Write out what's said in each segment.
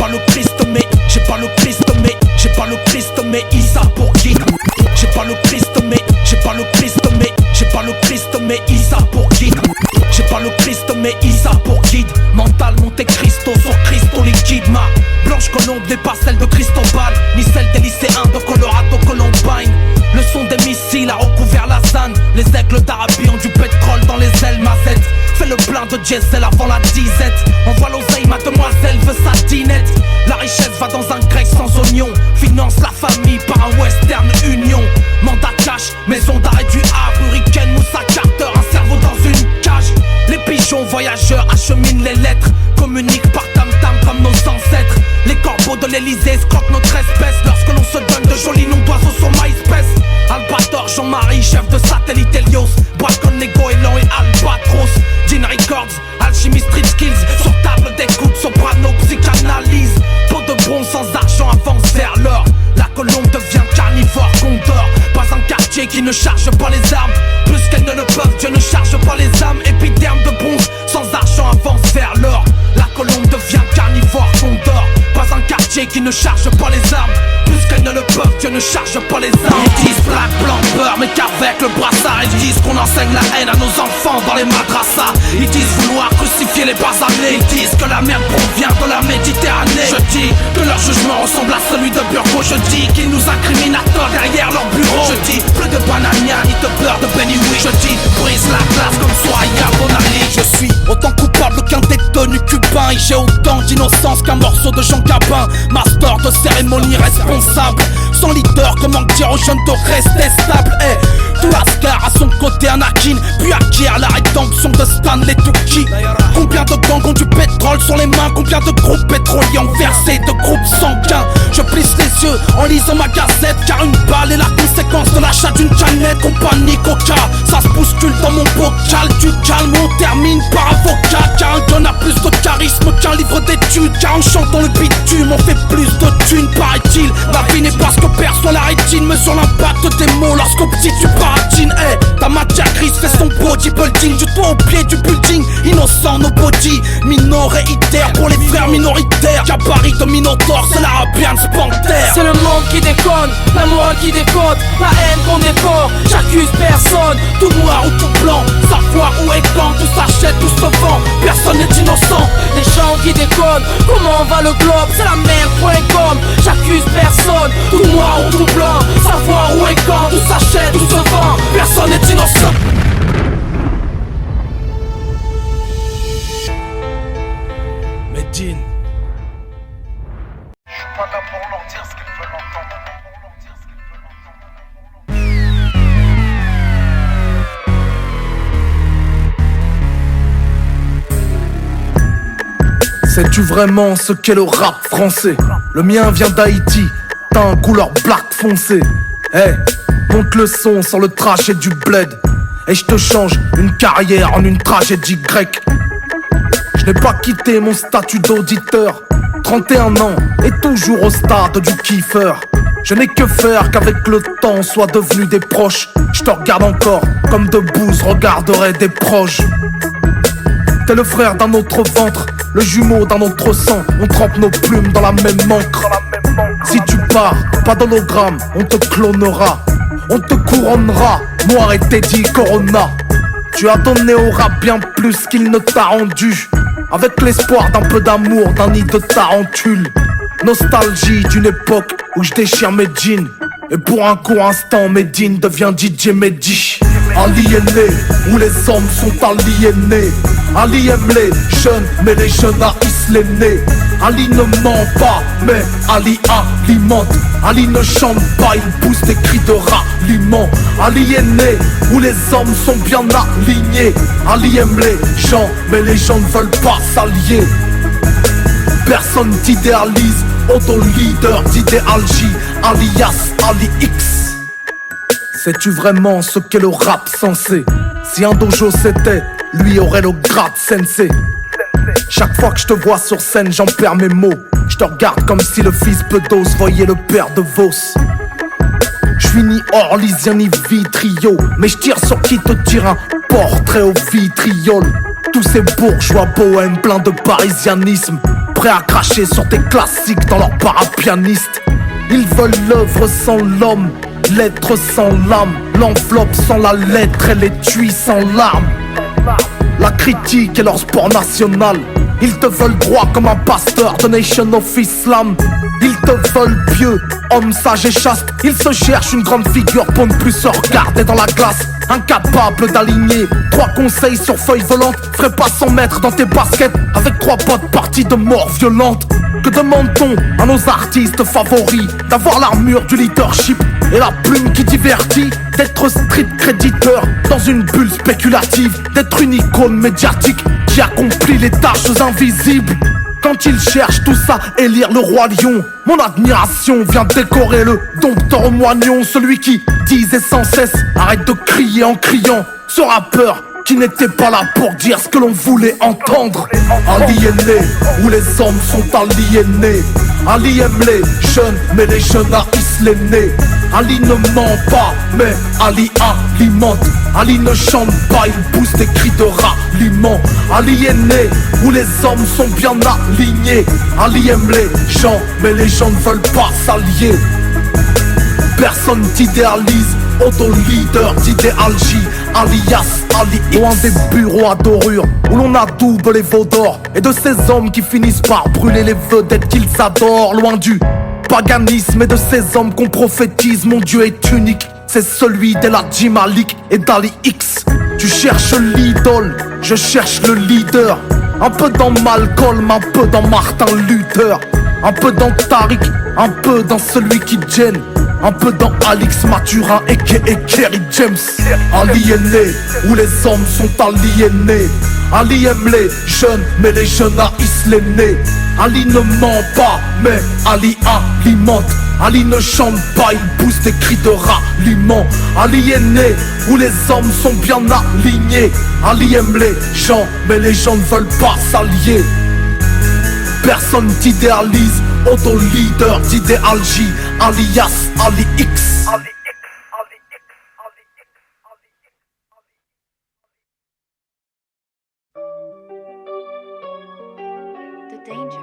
pas le Christ mais j'ai pas le Christ mais j'ai pas le Christ mais Isa pour guide. J'ai pas le Christ mais j'ai pas le Christ mais j'ai pas le Christ mais Isa pour guide. J'ai pas le Christ mais Isa pour guide. Mental Monte Cristo sur Cristo liquide. Ma blanche colombe n'est pas celle de Cristobal, ni celle des lycéens de Colorado Columbine. Le son des missiles a recouvert la zone. Les aigles d'Arabie ont du pétrole dans les ailes. Mazette fais le plein de diesel avant la disette. Envoie l'oseille, mademoiselle veut sa dinette. La richesse va dans un grec sans oignon. Finance la famille par un Western Union. Mandat cash, maison d'arrêt du Havre. Hurricane, Moussa Carter, un cerveau dans une cage. Les pigeons voyageurs acheminent les lettres. Communiquent par tam-tam comme nos ancêtres. Les corbeaux de l'Elysée escroquent notre espèce. Lorsque l'on se donne de jolis noms d'oiseaux sur MySpace. Albator, Jean-Marie, chef de satellite Helios. Boiscon, Goéland et Albatros. Gene Records, Alchemy Street Skills. Sur table d'écoute, soprano, psychanalyse. Peau de bronze sans argent avance vers l'or. La colombe devient carnivore, condor. Pas un quartier qui ne charge pas les armes. Plus qu'elles ne le peuvent, Dieu ne charge pas les âmes. Épiderme de bronze, sans argent avance vers l'or. La colombe devient carnivore, condor. Pas un quartier qui ne charge pas les armes. Plus qu'elles ne le peuvent, Dieu ne charge pas les armes. Ils disent black, blanc, beurre, mais qu'avec le brassard. Ils disent qu'on enseigne la haine à nos enfants dans les madrassas. Ils disent vouloir crucifier les basanés. Ils disent que la merde provient de la Méditerranée. Je dis que leur jugement ressemble à celui de Burgo. Je dis qu'ils nous incriminent à tort derrière leur bureau. Je dis plus de banania ni de beurre de Benny Wee. Je dis brise la glace comme Soya Bonali. Je suis autant coupable qu'un détenu cubain. Et j'ai autant d'innocence qu'un morceau de Jean Gabin. Master de cérémonie responsable. Sans leader, comment dire aux jeunes de rester stable? Tout Ascar à son côté Anakin. Puis acquiert la rédemption de Stanley Tucci. Combien de gangs ont du pétrole sur les mains? Combien de groupes pétroliers ont versé de groupes sanguins? Je plisse les yeux en lisant ma gazette. Car une balle est la conséquence de l'achat d'une canette. Compagnie Coca, ça se bouscule dans mon bocal. Du calme, on termine par avocat. Car un gun a plus de charisme qu'un livre d'études. Car en chantant le bitume, on fait plus de thunes, paraît-il. La vie n'est pas ce que perçoit la rétine, mais sur l'impact des mots lorsqu'au petit tu baratines. Ta matière grise fait son bodybuilding. Du toit au pied du building, innocent nobody. Minoritaire pour les frères minoritaires. Gabarit de Minotaur, c'est l'Arabian Panther. C'est le monde qui déconne, la morale qui décote, la haine qu'on décore. J'accuse personne, tout noir ou tout blanc. Savoir où est quand, tout s'achète, tout se vend. Personne n'est innocent, les gens qui déconnent. Comment va le globe, c'est la merde.com. J'accuse personne, tout noir ou tout blanc. Savoir où est quand, tout s'achète, tout se vend. Personne n'est innocent. Medine. Je suis pas là pour leur dire ce qu'ils veulent entendre. Sais-tu vraiment ce qu'est le rap français? Le mien vient d'Haïti, t'as un couleur black foncé. Monte le son sur le trash et du bled. Et je te change une carrière en une tragédie grecque. Je n'ai pas quitté mon statut d'auditeur. 31 ans et toujours au stade du kiffeur. Je n'ai que faire qu'avec le temps on soit devenus des proches. Je te regarde encore comme de Booz regarderait des proches. T'es le frère d'un autre ventre, le jumeau d'un autre sang. On trempe nos plumes dans la même encre. Si tu pars, pas d'hologramme, on te clonera. On te couronnera, moi et Teddy Corona. Tu as donné au rap bien plus qu'il ne t'a rendu. Avec l'espoir d'un peu d'amour, d'un nid de tarentule. Nostalgie d'une époque où je déchire mes jeans. Et pour un court instant, Medine devient DJ Mehdi. Aliéné, où les hommes sont aliénés. Ali aime les jeunes, mais les jeunes haïssent les nés. Ali ne ment pas, mais Ali alimente. Ali ne chante pas, il pousse des cris de ralliement. Ali est né, où les hommes sont bien alignés. Ali aime les gens, mais les gens ne veulent pas s'allier. Personne t'idéalise, auto-leader d'idéalgie, alias Ali X. Sais-tu vraiment ce qu'est le rap sensé? Si un dojo c'était, lui aurait le grade sensei. Chaque fois que je te vois sur scène, j'en perds mes mots. Je te regarde comme si le fils Bedos voyait le père de Vos. Je suis ni orlysien ni vitrio, mais je tire sur qui te tire un portrait au vitriol. Tous ces bourgeois bohèmes pleins de parisianisme prêts à cracher sur tes classiques dans leur parapianiste. Ils veulent l'œuvre sans l'homme, l'être sans l'âme, l'enveloppe sans la lettre et l'étui sans l'arme. La critique est leur sport national. Ils te veulent droit comme un pasteur de Nation of Islam. Ils te veulent pieux, homme sage et chaste. Ils se cherchent une grande figure pour ne plus se regarder dans la glace. Incapable d'aligner 3 conseils sur feuille volante. Ferait pas 100 mètres dans tes baskets avec 3 potes parties de mort violente. Que demande-t-on à nos artistes favoris? D'avoir l'armure du leadership et la plume qui divertit. D'être street créditeur dans une bulle spéculative. D'être une icône médiatique qui accomplit les tâches invisibles. Quand ils cherchent tous à élire le roi lion, mon admiration vient décorer le dompteur moignon. Celui qui disait sans cesse, arrête de crier en criant. Ce rappeur qui n'était pas là pour dire ce que l'on voulait entendre. Aliéné, où les hommes sont aliénés. Ali aime les jeunes, mais les jeunes haïssent les nés. Ali ne ment pas, mais Ali alimente. Ali ne chante pas, il pousse des cris de ralliement. Ali est né, où les hommes sont bien alignés. Ali aime les gens, mais les gens ne veulent pas s'allier. Personne t'idéalise, auto-leader d'idéalgie, alias Ali X. Loin des bureaux à dorure, où l'on adoube les veaux d'or. Et de ces hommes qui finissent par brûler les vedettes qu'ils adorent. Loin du paganisme et de ces hommes qu'on prophétise. Mon Dieu est unique, c'est celui d'Eladji Malik et d'Ali X. Tu cherches l'idole, je cherche le leader. Un peu dans Malcolm, un peu dans Martin Luther. Un peu dans Tariq, un peu dans celui qui gêne. Un peu dans Alix Mathurin et Kerry James. Aliéné, où les hommes sont aliénés. Ali aime les jeunes, mais les jeunes haïssent les nés. Ali ne ment pas, mais Ali alimente. Ali ne chante pas, il pousse des cris de ralliement. Ali est né, où les hommes sont bien alignés. Ali aime les gens, mais les gens ne veulent pas s'allier. Personne t'idéalise, auto-leader d'idéalgie, alias Ali X. The danger.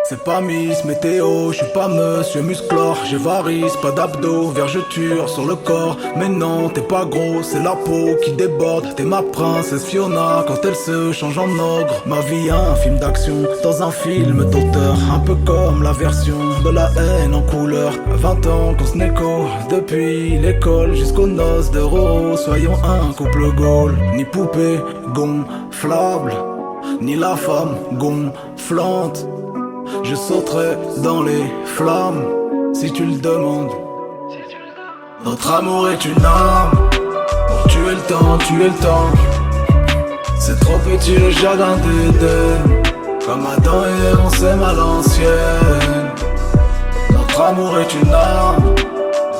C'est pas Miss Météo, je suis pas Monsieur Musclor. J'ai varice, pas d'abdos, vergeture sur le corps. Mais non, t'es pas gros, c'est la peau qui déborde. T'es ma princesse Fiona quand elle se change en ogre. Ma vie un film d'action dans un film d'auteur. Un peu comme la version de la haine en couleur. 20 ans qu'on se négo, depuis l'école jusqu'aux noces de Roro. Soyons un couple Gaulle, ni poupée gonflable, ni la femme gonflante. Je sauterai dans les flammes si tu le demandes. Notre amour est une arme pour tuer le temps, tuer le temps. C'est trop petit le jardin d'Éden. Comme Adam et Ève on s'aime à l'ancienne. Notre amour est une arme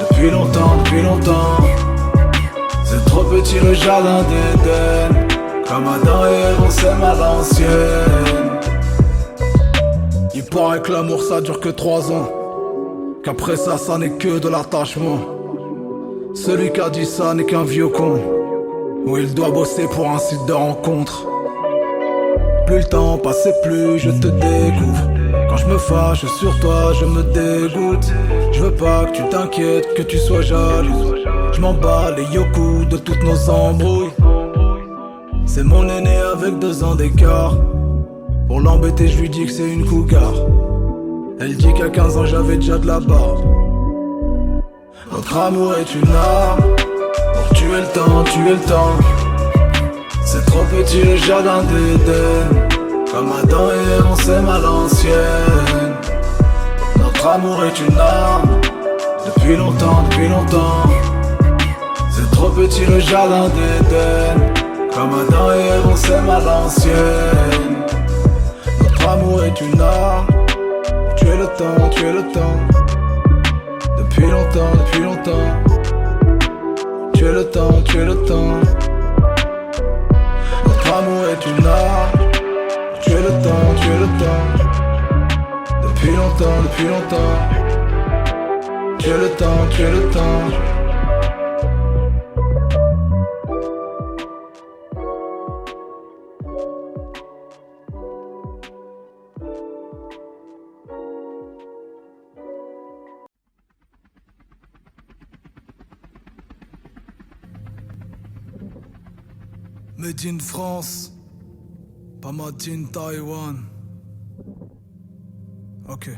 depuis longtemps, depuis longtemps. C'est trop petit le jardin d'Éden. Comme Adam et Ève on s'aime à l'ancienne. Il paraît que l'amour ça dure que 3 ans, qu'après ça, ça n'est que de l'attachement. Celui qui a dit ça n'est qu'un vieux con, où il doit bosser pour un site de rencontre. Plus le temps passe et plus je te découvre. Quand je me fâche sur toi, je me dégoûte. Je veux pas que tu t'inquiètes, que tu sois jalouse. Je m'en bats les yoku de toutes nos embrouilles. C'est mon aîné avec 2 ans d'écart. Pour l'embêter, je lui dis que c'est une cougar. Elle dit qu'à 15 ans j'avais déjà de la barbe. Notre amour est une arme pour tuer le temps, tuer le temps. C'est trop petit le jardin d'Éden. Comme Adam et Ève on s'aime à l'ancienne. Notre amour est une arme depuis longtemps, depuis longtemps. C'est trop petit le jardin d'Éden. Comme Adam et Ève on s'aime à l'ancienne. Notre amour est une arme. Tuer le temps, tuer le temps. Depuis longtemps, depuis longtemps. Tuer le temps, tuer le temps. Notre amour est une arme. Tuer le temps, tuer le temps. Depuis longtemps, depuis longtemps. Tuer le temps, tuer le temps. Made in France, pas made in Taiwan. Ok.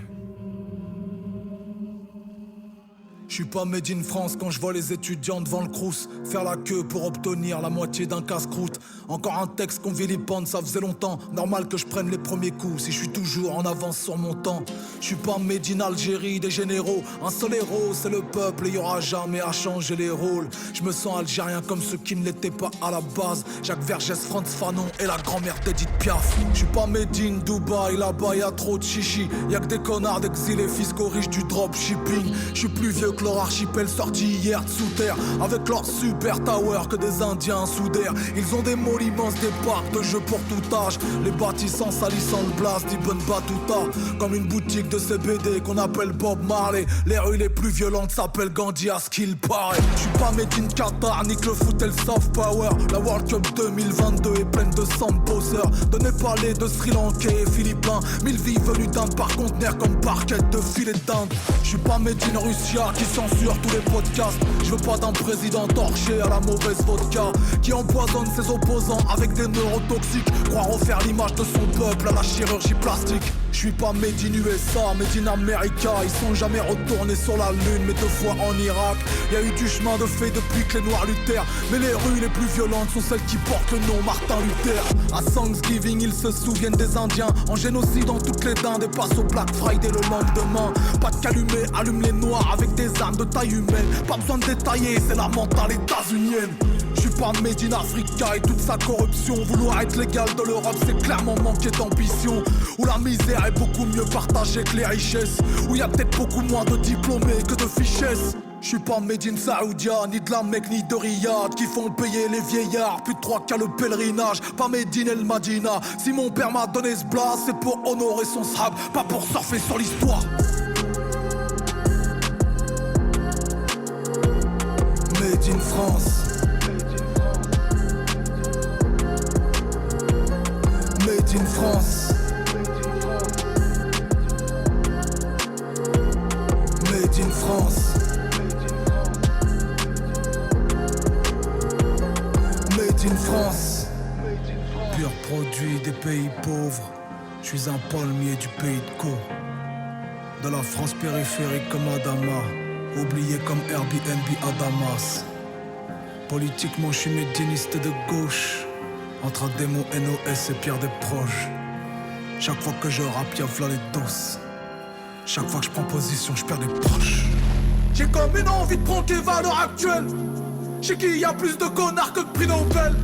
Je suis pas made in France quand je vois les étudiants devant le crous faire la queue pour obtenir la moitié d'un casse-croûte. Encore un texte qu'on vilipende, ça faisait longtemps. Normal que je prenne les premiers coups si je suis toujours en avance sur mon temps. Je suis pas made in Algérie des généraux. Un seul héros, c'est le peuple et y aura jamais à changer les rôles. Je me sens algérien comme ceux qui ne l'étaient pas à la base. Jacques Vergès, Franz Fanon et la grand-mère d'Edith Piaf. Je suis pas made in Dubaï, là-bas y'a trop de chichi. Y'a que des connards d'exilés fiscaux riches du dropshipping. Je suis plus vieux que leur archipel sorti hier de sous terre. Avec leur super tower que des indiens soudèrent. Ils ont des mots immenses, des parcs de jeux pour tout âge. Les bâtissants salissant le blast d'Ibn Battuta. Comme une boutique de CBD qu'on appelle Bob Marley. Les rues les plus violentes s'appellent Gandhi à ce qu'il paraît. Je suis pas made in Qatar, nique le foot et le soft power. La World Cup 2022 est pleine de sambosseurs. De Népalais, de Sri Lankais et Philippins. 1000 vies venues d'Inde par conteneur comme parquet de filet d'Inde. Je suis pas made in Russia qui censure tous les podcasts. Je veux pas d'un président torché à la mauvaise vodka qui empoisonne ses opposants avec des neurotoxiques. Croire refaire l'image de son peuple à la chirurgie plastique. Je suis pas made in USA, made in America. Ils sont jamais retournés sur la lune mais 2 fois en Irak. Y a eu du chemin de fait depuis que les noirs luttèrent. Mais les rues les plus violentes sont celles qui portent le nom Martin Luther. À Thanksgiving ils se souviennent des Indiens. En génocide dans toutes les dindes et passent au Black Friday le lendemain. Pas de calumet, allume les noirs avec des armes de taille humaine. Pas besoin de détailler, c'est la mentale états-unienne. Je suis pas made in Africa et toute sa corruption. Vouloir être l'égal de l'Europe, c'est clairement manquer d'ambition. Où la misère est beaucoup mieux partagée que les richesses. Où y a peut-être beaucoup moins de diplômés que de fichesses. Je suis pas made in Saoudia, ni de la Mecque, ni de Riyad qui font payer les vieillards, plus de 3 cas le pèlerinage. Pas made in El Madina. Si mon père m'a donné ce blast, c'est pour honorer son sahab, pas pour surfer sur l'histoire. Made in France. Made in France. Made in France. Made in France. Pur produit des pays pauvres. Je suis un palmier du pays de Caux. De la France périphérique comme Adama. Oublié comme Airbnb à Damas. Politiquement je suis médianiste de gauche. Entre Ademo, NOS et Pierre Desproges. Chaque fois que je rappe y'a v'là les doses. Chaque fois que je prends position je perds des proches. J'ai comme une envie de prendre les valeurs actuelles. Chez qui y a plus de connards que de prix Nobel.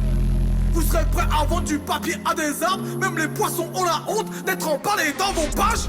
Vous serez prêts à vendre du papier à des arbres. Même les poissons ont la honte d'être emballés dans vos pages.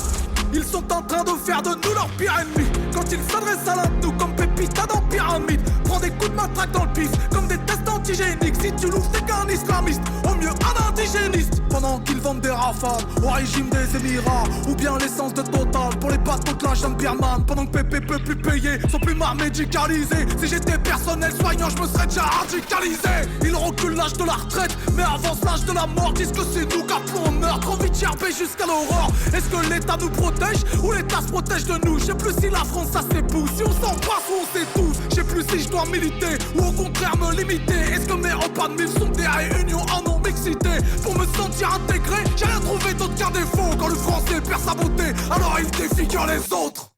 Ils sont en train de faire de nous leur pire ennemi. Quand ils s'adressent à l'un de nous comme Pépita dans Pyramide. Prends des coups de matraque dans le pif comme des tests antigéniques. Si tu l'ouvres c'est qu'un islamiste, au mieux un indigéniste. Pendant qu'ils vendent des rafales au régime des Émirats. Ou bien l'essence de Total pour les bateaux de la jungle birmane. Pendant que Pépé peut plus payer son plumard médicalisé. Si j'étais personnel soignant je me serais déjà radicalisé. Ils reculent l'âge de la retraite mais avancent l'âge de la mort. Disent que c'est nous qu'appelons on meurt. Trop vite gerbé jusqu'à l'aurore. Est-ce que l'État nous protège ou l'État se protège de nous? Je sais plus si la France ça s'épouse, si on s'en passe ou on s'étouffe. Je sais plus si je dois militer ou au contraire me limiter. Est-ce que mes repas de mille sont des réunions en non-mixité? Pour me sentir intégré, j'ai rien trouvé d'autre qu'un défaut. Quand le français perd sa beauté, alors il défigure les autres.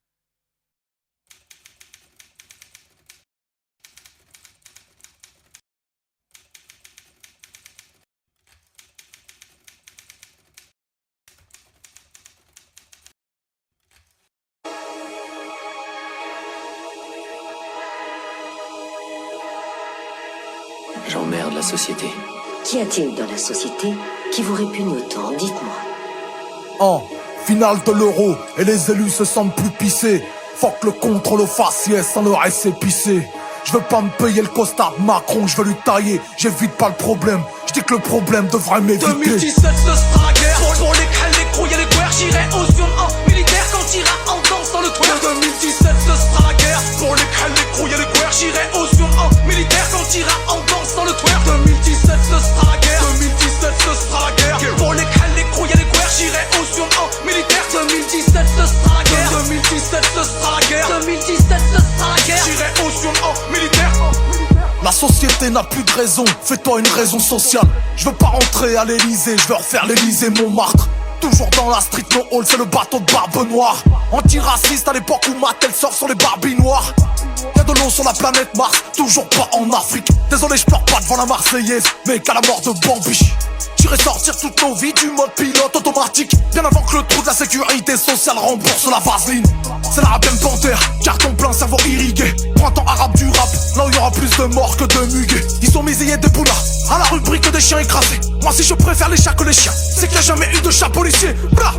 J'emmerde la société. Qu'y a-t-il dans la société qui vous répugne autant? Dites-moi. En finale de l'euro et les élus se sentent plus pissés. Fuck le contrôle au faciès sans le reste épicé. Je veux pas me payer le costard de Macron, je veux lui tailler. J'évite pas le problème, je dis que le problème devrait m'éviter. 2017 ce sera la guerre. Pour les crêles, les crocs, y'a les guerres. J'irai au Sion en militaire quand t'iras en danse dans le twerk. 2017 ce sera la guerre. Pour les crêles, les crocs, y'a les guerres. J'irai au Sion en militaire quand t'iras en danse dans le twerk. 2017 ce sera la guerre. 2017 ce sera la guerre. Pour les crêles, les crocs, y'a les guerres. J'irai au Sion en militaire. 2017 ce sera la guerre. 2017 ce sera la guerre. 2017 ce sera la guerre. J'irai au Sion en militaire. La société n'a plus de raison, fais-toi une raison sociale. Je veux pas rentrer à l'Elysée, je veux refaire l'Elysée Montmartre. Toujours dans la street, no hall, c'est le bateau de Barbe Noire. Antiraciste à l'époque où Mattel sort sur les Barbies noires. Y'a de l'eau sur la planète Mars, toujours pas en Afrique. Désolé, je pleure pas devant la Marseillaise, mais qu'à la mort de Bambi. J'irai sortir toutes nos vies du mode pilote automatique. Bien avant que le trou de la sécurité sociale rembourse la vaseline. C'est la même panthère, carton plein, cerveau irrigué. Printemps arabe du rap, là où il y aura plus de morts que de muguets. Ils sont misés de Boula, à la rubrique des chiens écrasés. Moi si je préfère les chats que les chiens, c'est qu'il n'y a jamais eu de chat policier. Blah.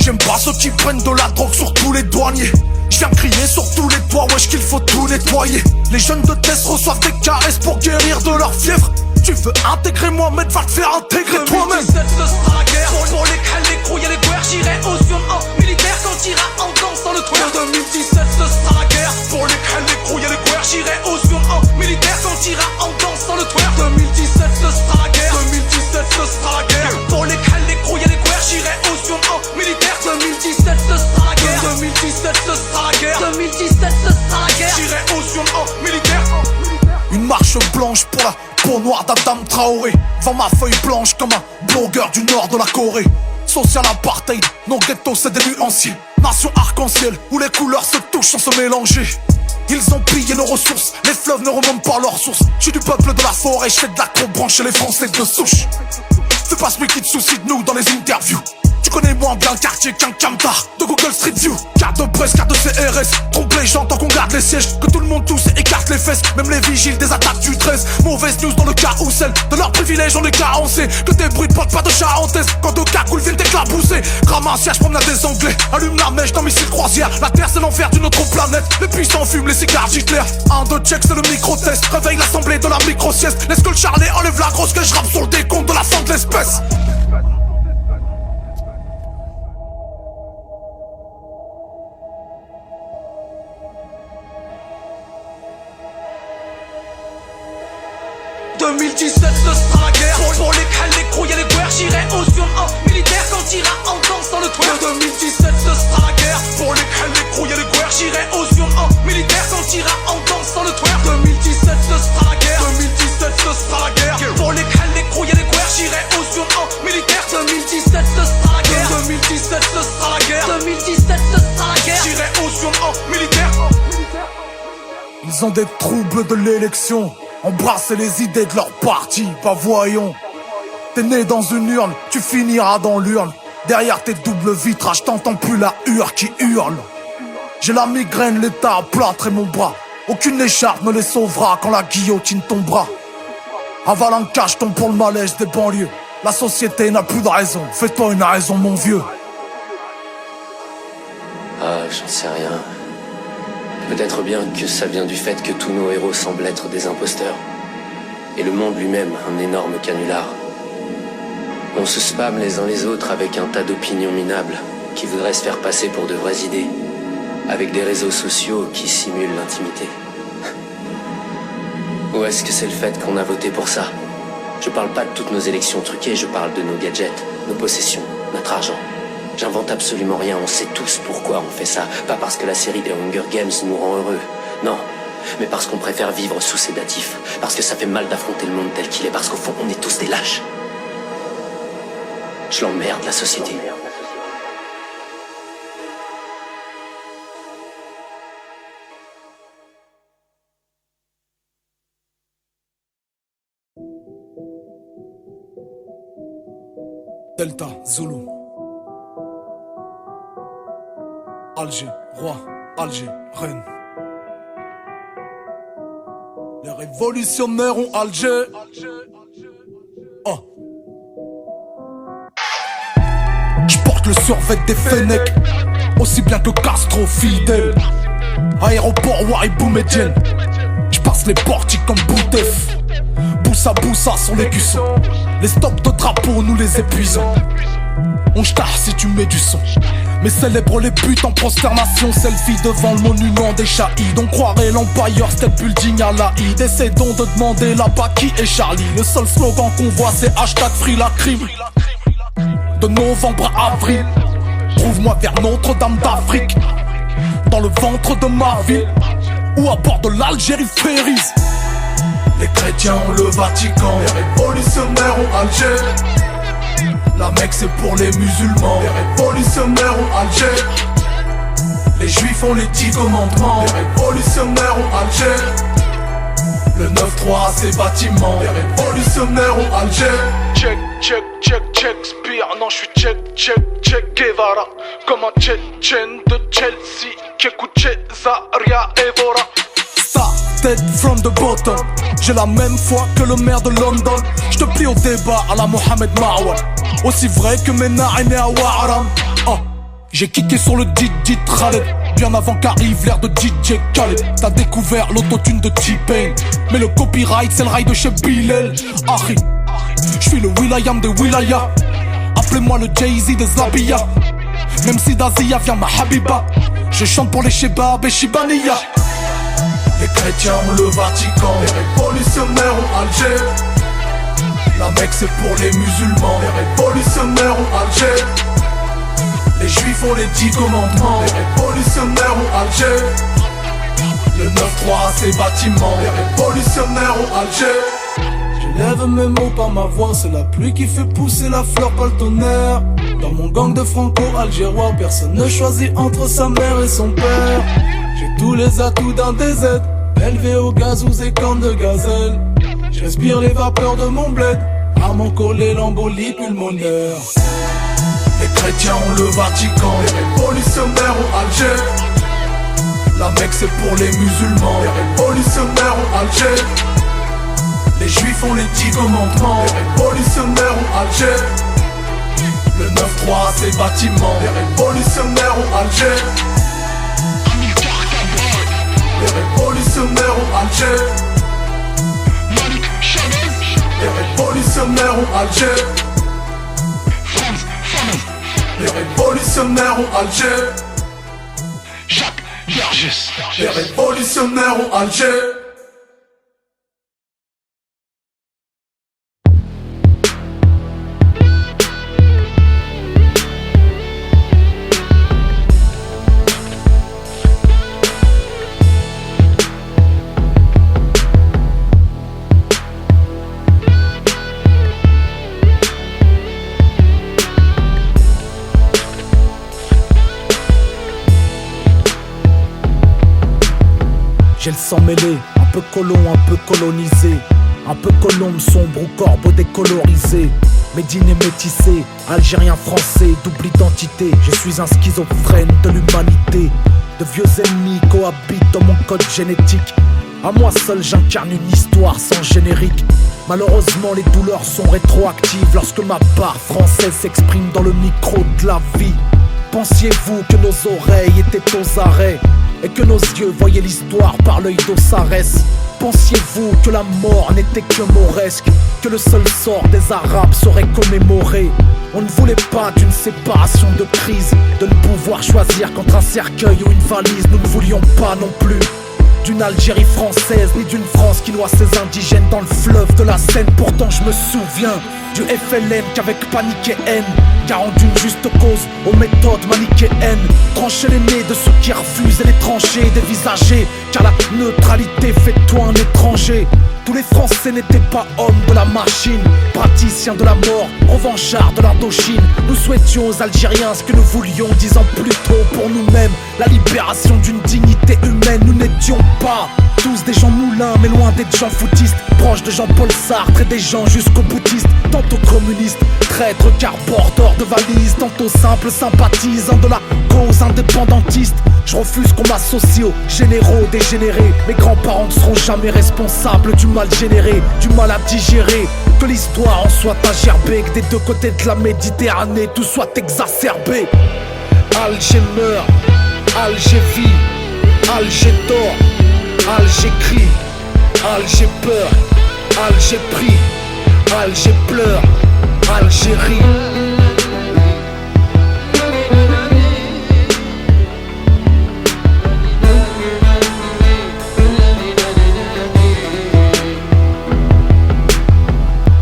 J'aime pas ceux qui prennent de la drogue sur tous les douaniers. Je viens crier sur tous les toits, wesh qu'il faut tout nettoyer. Les jeunes de test reçoivent des caresses pour guérir de leur fièvre. Tu veux intégrer Mohamed, va te faire intégrer toi-même. 2017 ce sera la guerre. Pour les crânes, les crouilles et les guerres, j'irai au Sion en militaire quand t'iras en danse dans le twerk. 2017 ce sera la guerre. Pour les crânes, les crouilles et les guerres, j'irai au Sion en militaire quand t'iras en danse dans le twerk. 2017 ce sera la guerre. 2017 ce sera la guerre. Pour les crânes, les crouilles et les guerres, j'irai au Sion en militaire. 2017 ce sera la guerre. 2017 ce sera la guerre. 2017 ce sera la guerre. J'irai au Sion en militaire. Une marche blanche pour la peau noire d'Adam Traoré. Vends ma feuille blanche comme un blogueur du nord de la Corée. Social apartheid, nos ghettos c'est des nuanciers. Nation arc-en-ciel où les couleurs se touchent sans se mélanger. Ils ont pillé nos ressources, les fleuves ne remontent pas leurs sources. Je suis du peuple de la forêt, je fais de l'acro chez les Français de souche. Fais pas celui qui te soucie de nous dans les interviews. Tu connais moins bien le quartier qu'un camtar de Google Street View. Carte de presse, carte de CRS. Trompe les gens tant qu'on garde les sièges. Que tout le monde tousse et écarte les fesses. Même les vigiles des attaques du 13. Mauvaise news dans le carrousel. De leurs privilèges on est carencé. Que tes bruits de porte pas de charentaise. Quand de cagoules viennent t'éclabousser. Ramassiage, promenade des anglais. Allume la mèche dans missile croisière. La terre c'est l'enfer d'une autre planète. Les puissants fument les cigares d'Hitler. 1, 2, check c'est le micro-test. Réveille l'assemblée de la micro-sieste. Laisse que le charlet enlève la grosse que je rappe sur le décompte de la fin de l'espèce. « 2017 ce sera la guerre. Pour les crânes, les crouilles et les guerres, j'irai au Sion en militaire quand t'iras en danse dans le twerk. 2017 ce sera la guerre. Pour les crânes, les crouilles et les guerres, j'irai au Sion en militaire quand t'iras en danse dans le twerk. 2017 ce sera la guerre. 2017 ce sera la guerre. Pour les crânes, les crouilles et les guerres, j'irai au Sion en militaire. 2017 ce sera la guerre. 2017 ce sera la guerre. 2017 ce sera la guerre. J'irai au Sion en militaire. Ils ont des troubles de l'élection. Embrasser les idées de leur parti, pas voyons. T'es né dans une urne, tu finiras dans l'urne. Derrière tes doubles vitrages, t'entends plus la hure qui hurle. J'ai la migraine, l'état à plâtrer mon bras. Aucune écharpe ne les sauvera quand la guillotine tombera. Avale un cacheton pour le malaise des banlieues. La société n'a plus de raison, fais-toi une raison mon vieux. Ah, j'en sais rien. Peut-être bien que ça vient du fait que tous nos héros semblent être des imposteurs. Et le monde lui-même, un énorme canular. On se spamme les uns les autres avec un tas d'opinions minables qui voudraient se faire passer pour de vraies idées. Avec des réseaux sociaux qui simulent l'intimité. Ou est-ce que c'est le fait qu'on a voté pour ça? Je parle pas de toutes nos élections truquées, je parle de nos gadgets, nos possessions, notre argent. J'invente absolument rien, on sait tous pourquoi on fait ça. Pas parce que la série des Hunger Games nous rend heureux, non. Mais parce qu'on préfère vivre sous sédatifs. Parce que ça fait mal d'affronter le monde tel qu'il est. Parce qu'au fond, on est tous des lâches. Je l'emmerde, la société. Delta, Zulu. Alger, roi, Alger, reine. Les révolutionnaires ont Alger. Oh. J'porte le survêt des Fennecs, aussi bien que Castro, fidèle. Aéroport Waribou Médienne. J'passe les portiques comme Boutef. Boussa Boussa sont les cuissons. Les stocks de drapeaux nous les épuisons. On j't'arre si tu mets du son. Mais célèbre les buts en prosternation. Selfie devant le monument des Shahids. On croirait l'Empire State Building à l'Aïd. Essaie donc de demander là-bas qui est Charlie. Le seul slogan qu'on voit c'est hashtag free la crime. De novembre à avril, trouve-moi vers Notre-Dame d'Afrique. Dans le ventre de ma ville, ou à bord de l'Algérie Ferries. Les chrétiens ont le Vatican, les révolutionnaires ont Alger. La Mecque c'est pour les musulmans, les révolutionnaires ont Alger. Les juifs ont les 10 commandements, les révolutionnaires ont Alger. Le 9-3 à ses bâtiments, les révolutionnaires ont Alger. Check, check, check, check, Spire, non je suis check, check, check, Guevara. Comme un Tchétchène de Chelsea, qui écoute Cesaria Evora. Started from the bottom, j'ai la même foi que le maire de London. J'te plie au débat à la Mohamed Marwan, aussi vrai que Mena est né à Waram. J'ai kické sur le DJ Khaled, bien avant qu'arrive l'ère de DJ Khaled. T'as découvert l'autotune de T-Pain, mais le copyright c'est le rail de chez Bilal. Ahi, j'suis le Will.i.am des Wilaya, appelez-moi le Jay-Z des Zabiya. Même si d'Asia vient ma Habiba, je chante pour les Shebab et Shibaniya. Les chrétiens ont le Vatican, les révolutionnaires ont Alger. La Mecque c'est pour les musulmans, les révolutionnaires ont Alger. Les juifs ont les 10 commandements, les révolutionnaires ont Alger. Le 9-3 à ses bâtiments, les révolutionnaires ont Alger. J'élève mes mots par ma voix, c'est la pluie qui fait pousser la fleur, pas le tonnerre. Dans mon gang de franco-algérois, personne ne choisit entre sa mère et son père. J'ai tous les atouts d'un DZ, élevé au gazouze et cornes de gazelle. J'respire les vapeurs de mon bled, à m'en coller l'embolie pulmonaire. Les chrétiens ont le Vatican, les révolutionnaires ont Alger. La Mecque c'est pour les musulmans, les révolutionnaires ont Alger. Les juifs ont les 10 commandements, les révolutionnaires ont Alger. Le 9-3 à ses bâtiments, les révolutionnaires ont Alger. Les révolutionnaires ont Alger. Les révolutionnaires ont Alger. Les révolutionnaires ont Alger. Jacques Vergès. Les révolutionnaires ont Alger. J'ai le sang mêlé, un peu colon, un peu colonisé. Un peu colombe sombre ou corbeau décolorisé. Médine et métissé, algérien français, double identité. Je suis un schizophrène de l'humanité. De vieux ennemis cohabitent dans mon code génétique. À moi seul j'incarne une histoire sans générique. Malheureusement les douleurs sont rétroactives lorsque ma part française s'exprime dans le micro de la vie. Pensiez-vous que nos oreilles étaient aux arrêts et que nos yeux voyaient l'histoire par l'œil d'Osarès? Pensiez-vous que la mort n'était que mauresque, que le seul sort des Arabes serait commémoré? On ne voulait pas d'une séparation de crise, de ne pouvoir choisir qu'entre un cercueil ou une valise. Nous ne voulions pas non plus d'une Algérie française, ni d'une France qui noie ses indigènes dans le fleuve de la Seine. Pourtant je me souviens du FLN qu'avec panique et haine, car en d'une juste cause aux méthodes manichéennes, trancher les nez de ceux qui refusent et les trancher dévisager, car la neutralité fait de toi un étranger. Tous les Français n'étaient pas hommes de la machine, praticiens de la mort, revanchards de l'Indochine. Nous souhaitions aux Algériens ce que nous voulions 10 ans plus tôt pour nous-mêmes, la libération d'une dignité humaine. Nous n'étions pas tous des gens moulins, mais loin d'être gens foutistes, proches de Jean-Paul Sartre et des gens jusqu'aux bouddhistes. Tantôt communistes, traîtres car porteurs de valises, tantôt simples sympathisants de la cause indépendantiste. Je refuse qu'on m'associe aux généraux dégénérés. Mes grands-parents ne seront jamais responsables du mal généré, du mal à digérer. Que l'histoire en soit agerbée, que des deux côtés de la Méditerranée tout soit exacerbé. Alger meurt, Alger vit, Alger dort, Alger crie, Alger peur, Alger prie, Alger pleure, Algérie.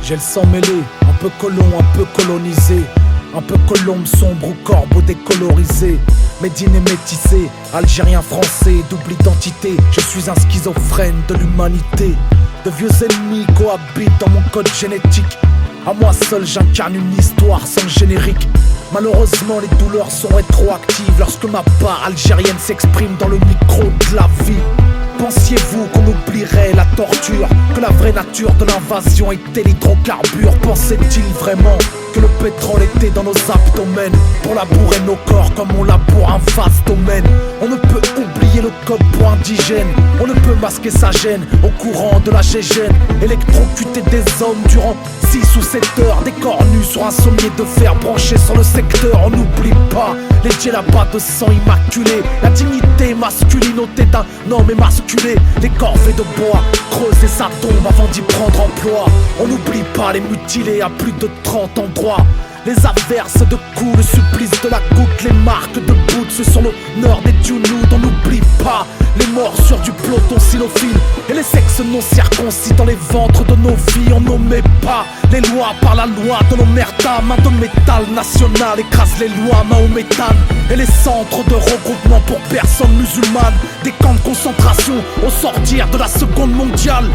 J'ai le sang mêlé, un peu colon, un peu colonisé. Un peu colombe sombre ou corbeau décolorisé. Médine et métissé, algérien français, double identité. Je suis un schizophrène de l'humanité. De vieux ennemis cohabitent dans mon code génétique. À moi seul j'incarne une histoire sans générique. Malheureusement les douleurs sont rétroactives lorsque ma part algérienne s'exprime dans le micro de la vie. Pensiez-vous qu'on oublierait la torture, que la vraie nature de l'invasion était l'hydrocarbure? Pensait-il vraiment que le pétrole était dans nos abdomens pour labourer nos corps comme on laboure un vaste domaine? On ne peut oublier le code pour indigène, on ne peut masquer sa gêne au courant de la gégène. Électrocuter des hommes durant 6 ou 7 heures, des corps nus sur un sommier de fer branché sur le secteur. On n'oublie pas les djellabas de sang immaculé, la dignité masculine ôtée d'un homme émasculé, les corvées de bois, creuser sa tombe avant d'y prendre emploi. On n'oublie pas les mutilés à plus de 30 endroits, les averses de coups, le supplice de la goutte, les marques de boots sur l'honneur des Tunous. On n'oublie pas les morsures du peloton cynophile et les sexes non circoncis dans les ventres de nos filles. On nommait pas les lois par la loi de l'omerta. Main de métal national écrase les lois mahométanes et les centres de regroupement pour personnes musulmanes, des camps de concentration au sortir de la Seconde mondiale.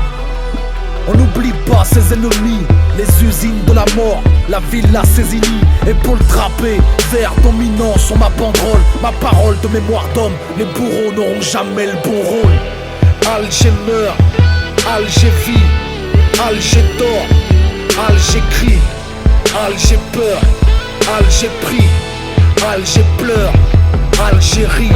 On n'oublie pas ses ennemis, les usines de la mort, la villa Cézini, épaules trapées, vert dominant sur ma banderole, ma parole de mémoire d'homme. Les bourreaux n'auront jamais le bon rôle. Alger meurt, Alger vit, Alger dort, Alger crie, Alger peur, Alger prie, Alger pleure, Algérie.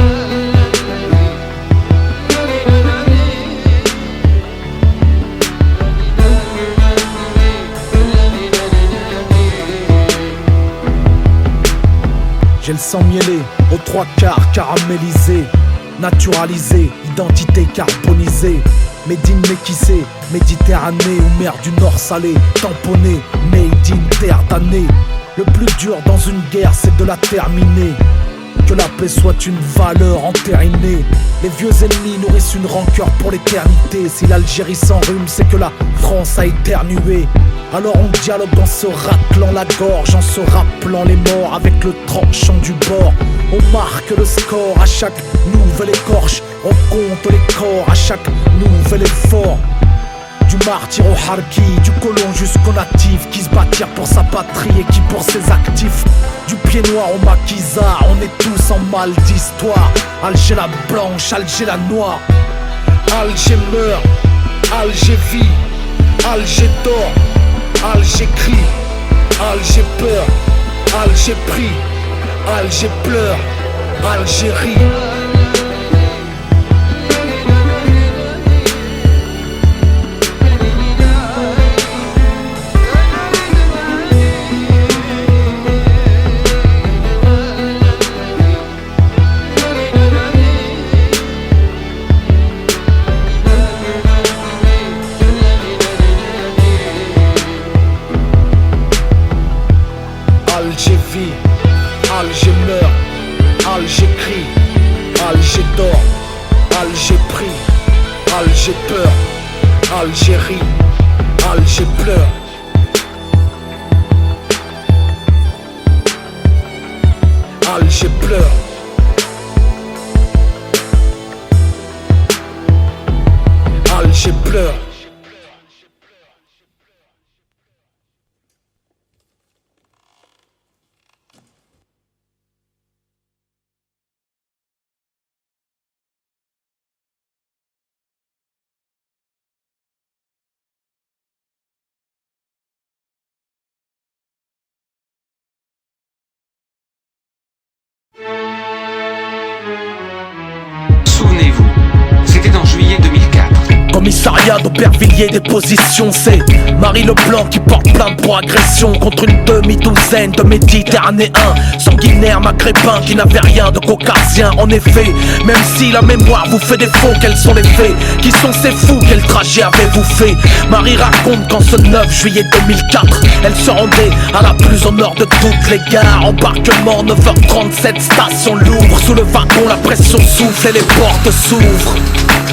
J'ai le sang mielé, aux 3 quarts caramélisé, naturalisé, identité carbonisée. Médine méquissée, Méditerranée ou mer du Nord salée, tamponné, made in terre damnée. Le plus dur dans une guerre c'est de la terminer. Que la paix soit une valeur entérinée. Les vieux ennemis nourrissent une rancœur pour l'éternité. Si l'Algérie s'enrhume, c'est que la France a éternué. Alors on dialogue en se raclant la gorge, en se rappelant les morts avec le tranchant du bord. On marque le score à chaque nouvelle écorche, on compte les corps à chaque nouvel effort. Du martyr au harki, du colon jusqu'au natif qui se battirent pour sa patrie et qui pour ses actifs. Du pied noir au maquisard, on est tous en mal d'histoire. Alger la blanche, Alger la noire. Alger meurt, Alger vit, Alger dort, Alger crie, Alger peur, Alger prie, Alger pleure, Algérie. Alger vit, Alger meurt, Alger crie, Alger dort, Alger prie, Alger peur, Algérie, Alger pleure. Alger pleure. Alger pleure. Souvenez-vous, c'était en juillet 2004. Commissariat d'Aubervilliers, déposition C. Marie Leblanc qui porte plainte pour agression contre une demi-douzaine de Méditerranéens sanguinaires maghrébins qui n'avaient rien de caucasien. En effet, même si la mémoire vous fait défaut, quels sont les faits? Qui sont ces fous? Quel trajet avez-vous fait? Marie raconte qu'en ce 9 juillet 2004, elle se rendait à la plus au nord de toutes les gares. Embarquement 9h37, station Louvre. Sous le wagon, la pression souffle et les portes s'ouvrent.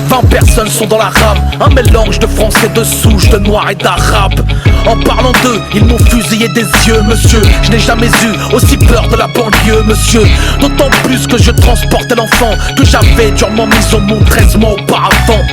20 personnes sont dans la rame, un mélange de français, de souche, de noirs et d'arabes. En parlant d'eux, ils m'ont fusillé des yeux, monsieur. Je n'ai jamais eu aussi peur de la banlieue, monsieur. D'autant plus que je transportais l'enfant que j'avais durement mis au monde 13 mois auparavant.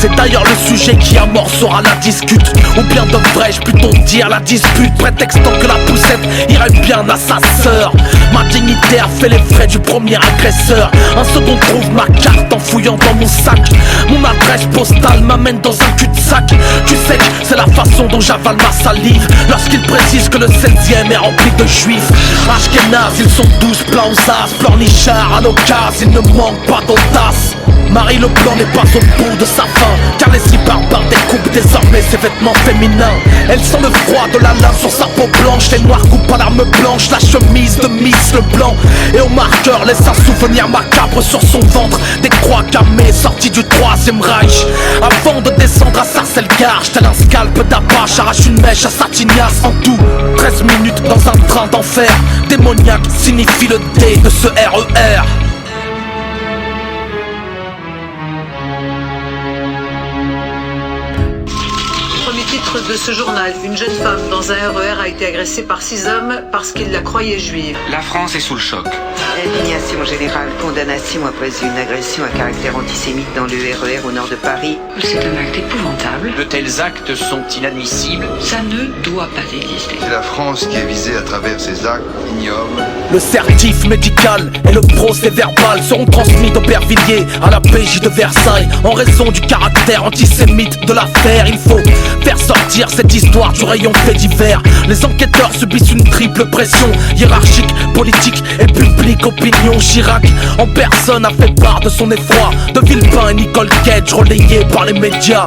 C'est d'ailleurs le sujet qui amorcera la discute. Ou bien devrais-je plutôt dire la dispute, prétextant que la poussette irait bien à sa sœur. Ma dignitaire fait les frais du premier agresseur. Un second trouve ma carte en fouillant dans mon sac. Mon adresse postale m'amène dans un cul-de-sac. Tu sais que c'est la façon dont j'avale ma salive lorsqu'il précise que le 16e est rempli de juifs. Ashkenaz, ils sont tous plans aux as, pleurnichards à l'occasion, il ne manque pas d'audace. Marie Leblanc n'est pas au bout de sa faim, car les six barbares découpent désormais ses vêtements féminins. Elle sent le froid de la lame sur sa peau blanche. Les noirs coupent à l'arme blanche la chemise de Miss Leblanc. Et au marqueur laisse un souvenir macabre sur son ventre. Des croix gammées sorties du 3e Reich. Avant de descendre à Sarcelles-Garges, tel un scalp d'Apache arrache une mèche à sa tignasse. En tout, 13 minutes dans un train d'enfer. Démoniaque signifie le D de ce RER. Titre de ce journal, une jeune femme dans un RER a été agressée par 6 hommes parce qu'ils la croyaient juive. La France est sous le choc. Indignation générale condamne à 6 mois près une agression à caractère antisémite dans le RER au nord de Paris. C'est un acte épouvantable. De tels actes sont inadmissibles. Ça ne doit pas exister. C'est la France qui est visée à travers ces actes ignobles. Le certif médical et le procès verbal seront transmis d'Aubervilliers à la PJ de Versailles. En raison du caractère antisémite de l'affaire, il faut faire sortir cette histoire du rayon fait divers. Les enquêteurs subissent une triple pression hiérarchique, politique et publique. Opinion Chirac en personne a fait part de son effroi. De Villepin et Nicole Cage relayés par les médias.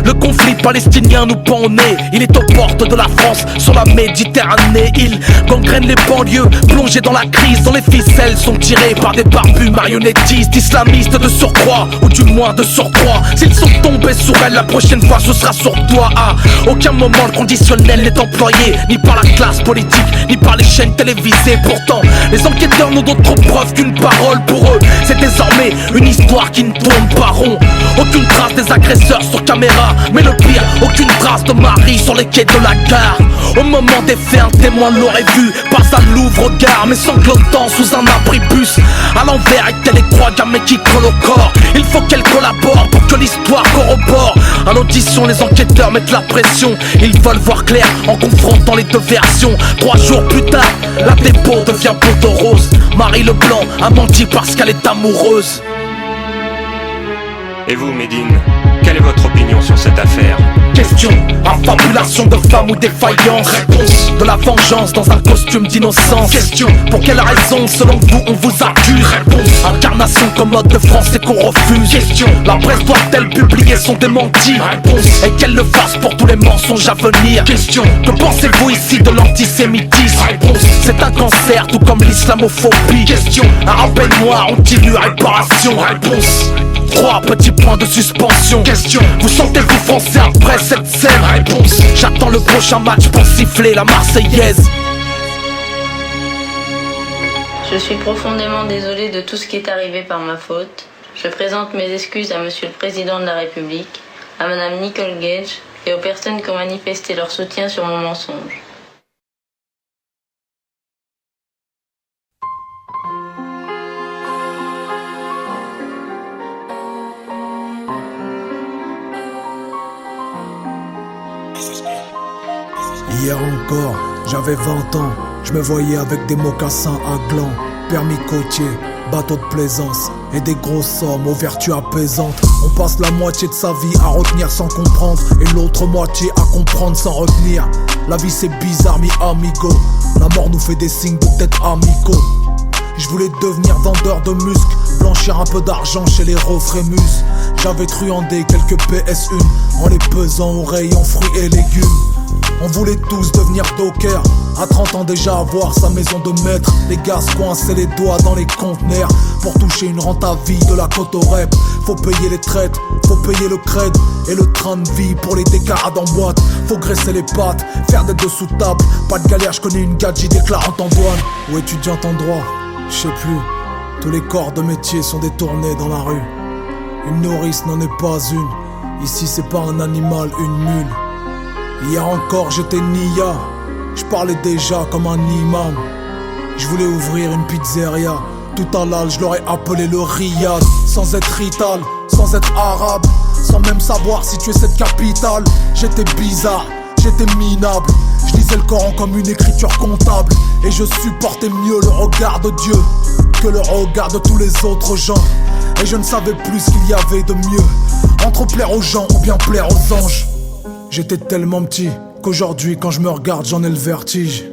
Le conflit palestinien nous pend au nez. Il est aux portes de la France, sur la Méditerranée. Il gangrène les banlieues, plongé dans la crise, dont les ficelles sont tirées par des barbus marionnettistes, islamistes de surcroît, ou du moins de surcroît. S'ils sont tombés sur elle, la prochaine fois ce sera sur toi. À aucun moment le conditionnel n'est employé, ni par la classe politique, ni par les chaînes télévisées. Pourtant, les enquêteurs n'ont d'autre preuve qu'une parole. Pour eux, c'est désormais une histoire qui ne tourne pas rond. Aucune trace des agresseurs sur caméra, mais le pire, aucune trace de Marie sur les quais de la gare. Au moment des faits, un témoin l'aurait vu, passe à Louvre-Gare, mais sanglotant sous un abribus. À l'envers, étaient les croix gammées qui collent au corps. Il faut qu'elle collabore pour que l'histoire corrobore. À l'audition, les enquêteurs mettent la pression. Ils veulent voir clair en confrontant les deux versions. 3 jours plus tard, la dépôt devient peau de rose. Marie Leblanc a menti parce qu'elle est amoureuse. Et vous, Médine, quelle est votre opinion sur cette affaire? Question, affabulation de femme ou défaillance. Réponse, de la vengeance dans un costume d'innocence. Question, pour quelle raison selon vous on vous accuse? Réponse, incarnation commode de français qu'on refuse. Question, la presse doit-elle publier son démenti? Réponse, et qu'elle le fasse pour tous les mensonges à venir. Question, que pensez-vous ici de l'antisémitisme? Réponse, c'est un cancer tout comme l'islamophobie. Question, arabe et noir ont-ils eu réparation? Réponse, 3 petits points de suspension. Question, vous sentez-vous français après cette scène? Réponse, j'attends le prochain match pour siffler la Marseillaise. Je suis profondément désolé de tout ce qui est arrivé par ma faute. Je présente mes excuses à Monsieur le Président de la République, à Madame Nicole Gage et aux personnes qui ont manifesté leur soutien sur mon mensonge. Hier encore, j'avais 20 ans, je me voyais avec des mocassins à gland, permis côtier, bateau de plaisance et des grosses sommes aux vertus apaisantes. On passe la moitié de sa vie à retenir sans comprendre et l'autre moitié à comprendre sans retenir. La vie c'est bizarre mi amigo, la mort nous fait des signes de tête amicaux. Je voulais devenir vendeur de muscles, blanchir un peu d'argent chez les Refrémus. J'avais truandé quelques PS1 en les pesant au rayon fruits et légumes. On voulait tous devenir dockers, à 30 ans déjà avoir sa maison de maître. Les gars se coinçaient les doigts dans les conteneurs pour toucher une rente à vie de la côte au rep. Faut payer les traites, faut payer le cred et le train de vie pour les décarades en boîte. Faut graisser les pattes, faire des dessous de table. Pas de galère, je connais une gadji déclarante en douane ou étudiante en droit, je sais plus. Tous les corps de métier sont détournés dans la rue. Une nourrice n'en est pas une, ici c'est pas un animal, une mule. Hier encore j'étais Nia, je parlais déjà comme un imam. Je voulais ouvrir une pizzeria, tout halal, je l'aurais appelé le Riyad. Sans être rital, sans être arabe, sans même savoir situer cette capitale. J'étais bizarre, j'étais minable. Je lisais le Coran comme une écriture comptable. Et je supportais mieux le regard de Dieu que le regard de tous les autres gens. Et je ne savais plus ce qu'il y avait de mieux entre plaire aux gens ou bien plaire aux anges. J'étais tellement petit qu'aujourd'hui quand je me regarde j'en ai le vertige.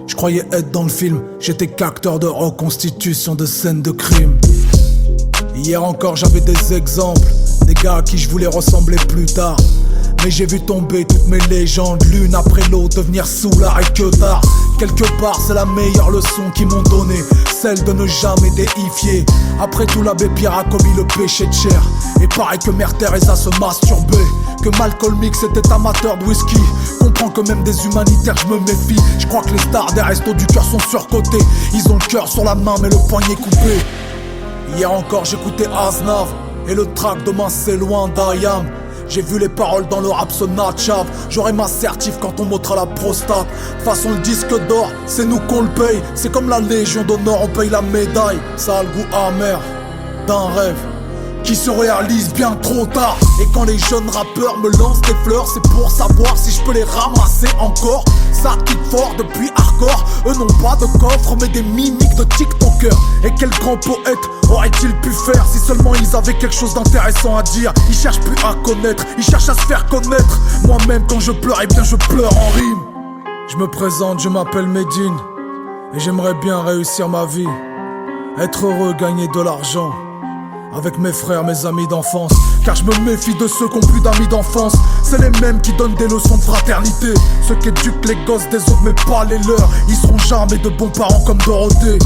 Je croyais être dans le film, j'étais qu'acteur de reconstitution de scènes de crime. Hier encore j'avais des exemples, des gars à qui je voulais ressembler plus tard. Mais j'ai vu tomber toutes mes légendes, l'une après l'autre devenir soulard et que tard. Quelque part c'est la meilleure leçon qu'ils m'ont donnée, celle de ne jamais déifier. Après tout l'abbé Pierre a commis le péché de chair. Et pareil que Mère Teresa se masturbait, que Malcolm X était amateur de whisky. Comprends que même des humanitaires je me méfie. Je crois que les stars des restos du cœur sont surcotés. Ils ont le cœur sur la main mais le poignet coupé. Hier encore j'écoutais Aznav et le track demain c'est loin d'Ayam. J'ai vu les paroles dans le rap se natchave. J'aurai ma certif quand on m'ôtera la prostate. Façon le disque d'or, c'est nous qu'on le paye. C'est comme la Légion d'honneur, on paye la médaille. Ça a le goût amer d'un rêve qui se réalise bien trop tard. Et quand les jeunes rappeurs me lancent des fleurs, c'est pour savoir si je peux les ramasser encore. Ça kick fort depuis hardcore. Eux n'ont pas de coffre mais des mimiques de TikTokers. Et quel grand poète aurait-il pu faire si seulement ils avaient quelque chose d'intéressant à dire. Ils cherchent plus à connaître, ils cherchent à se faire connaître. Moi-même quand je pleure, eh bien je pleure en rime. Je me présente, je m'appelle Medine et j'aimerais bien réussir ma vie. Être heureux, gagner de l'argent avec mes frères, mes amis d'enfance. Car je me méfie de ceux qui ont plus d'amis d'enfance. C'est les mêmes qui donnent des leçons de fraternité. Ceux qui éduquent les gosses des autres mais pas les leurs. Ils seront jamais de bons parents comme Dorothée.